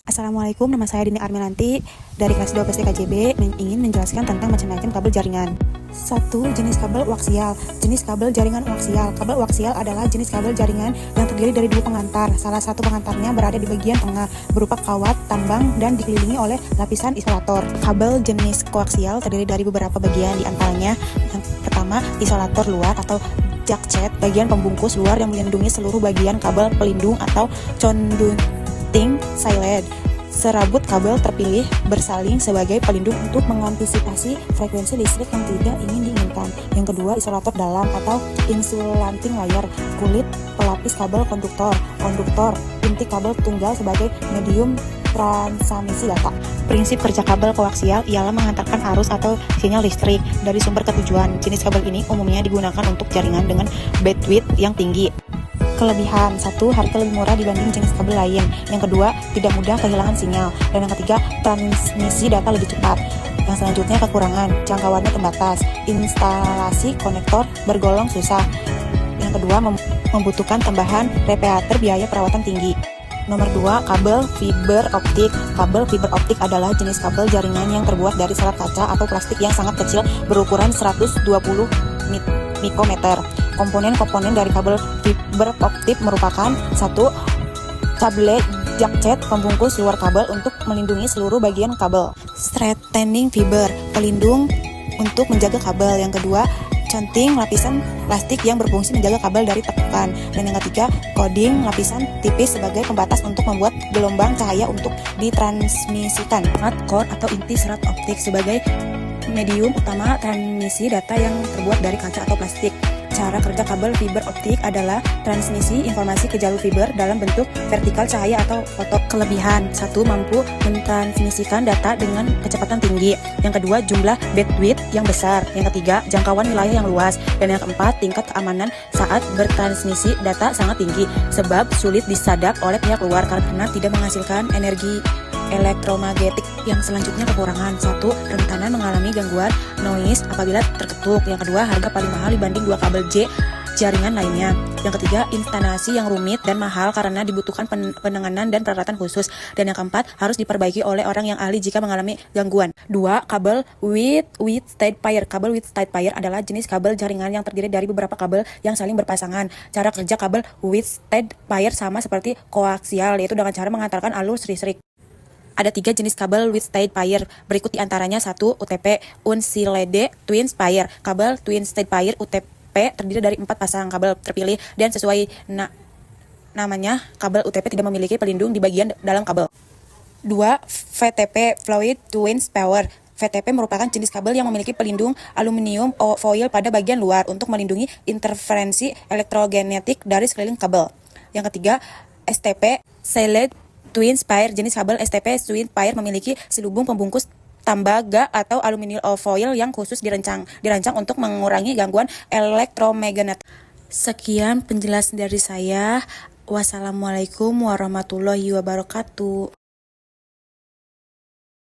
Assalamualaikum, nama saya Dini Armelanti dari kelas 12 TKJB ingin menjelaskan tentang macam-macam kabel jaringan. 1. Jenis kabel koaksial. Jenis kabel jaringan koaksial. Kabel koaksial adalah jenis kabel jaringan yang terdiri dari dua pengantar. Salah satu pengantarnya berada di bagian tengah, berupa kawat, tambang, dan dikelilingi oleh lapisan isolator. Kabel jenis koaksial terdiri dari beberapa bagian, di antaranya yang pertama, isolator luar atau jaket, bagian pembungkus luar yang melindungi seluruh bagian kabel pelindung atau conducting silent. Serabut kabel terpilih bersaling sebagai pelindung untuk mengantisipasi frekuensi listrik yang tidak ingin diinginkan. Yang kedua, isolator dalam atau insulating layer, kulit pelapis kabel konduktor, inti kabel tunggal sebagai medium transmisi data. Prinsip kerja kabel koaksial ialah mengantarkan arus atau sinyal listrik dari sumber ke tujuan. Jenis kabel ini umumnya digunakan untuk jaringan dengan bandwidth yang tinggi. Kelebihan: 1. Harga lebih murah dibanding jenis kabel lain. Yang kedua, tidak mudah kehilangan sinyal. Dan yang ketiga, transmisi data lebih cepat. Yang selanjutnya, kekurangan: jangkauannya terbatas, instalasi konektor bergolong susah. Yang kedua, membutuhkan tambahan repeater, biaya perawatan tinggi. Nomor 2, kabel fiber optik. Kabel fiber optik adalah jenis kabel jaringan yang terbuat dari serat kaca atau plastik yang sangat kecil berukuran 120 mikrometer. Komponen-komponen dari kabel fiber optik merupakan 1. Cable jaket, pembungkus luar kabel untuk melindungi seluruh bagian kabel. Straightening fiber, pelindung untuk menjaga kabel. Yang kedua, counting, lapisan plastik yang berfungsi menjaga kabel dari tekukan. Dan yang ketiga, coding, lapisan tipis sebagai pembatas untuk membuat gelombang cahaya untuk ditransmisikan. Core atau inti serat optik sebagai medium utama transmisi data yang terbuat dari kaca atau plastik. Cara kerja kabel fiber optik adalah transmisi informasi ke jalur fiber dalam bentuk vertikal cahaya atau foto. Kelebihan: 1. Mampu mentransmisikan data dengan kecepatan tinggi. Yang kedua, jumlah bandwidth yang besar. Yang ketiga, jangkauan wilayah yang luas. Dan yang keempat, tingkat keamanan saat bertransmisi data sangat tinggi, sebab sulit disadap oleh pihak luar karena tidak menghasilkan energi elektromagnetik. Yang selanjutnya, kekurangan: 1. Rentan mengalami gangguan noise apabila terketuk. Yang kedua, harga paling mahal dibanding dua kabel jaringan lainnya. Yang ketiga, instalasi yang rumit dan mahal karena dibutuhkan penanganan dan peralatan khusus. Dan yang keempat, harus diperbaiki oleh orang yang ahli jika mengalami gangguan. 2. Kabel with tied pair. Kabel with tied pair adalah jenis kabel jaringan yang terdiri dari beberapa kabel yang saling berpasangan. Cara kerja kabel with tied pair sama seperti koaksial, yaitu dengan cara mengantarkan alur listrik. Ada 3 jenis kabel with tied pair, berikut diantaranya: 1. UTP, Unshielded Twin Pair. Kabel twin tied pair UTP terdiri dari 4 pasang kabel terpilih dan sesuai namanya, kabel UTP tidak memiliki pelindung di bagian dalam kabel. 2. VTP, Fluid Twin Pair. VTP merupakan jenis kabel yang memiliki pelindung aluminium foil pada bagian luar untuk melindungi interferensi elektrogenetik dari sekeliling kabel. Yang ketiga, STP, Shielded Twin Pair. Jenis kabel STP Twin Pair memiliki selubung pembungkus tembaga atau aluminium foil yang khusus dirancang untuk mengurangi gangguan elektromagnetik. Sekian penjelasan dari saya. Wassalamualaikum warahmatullahi wabarakatuh.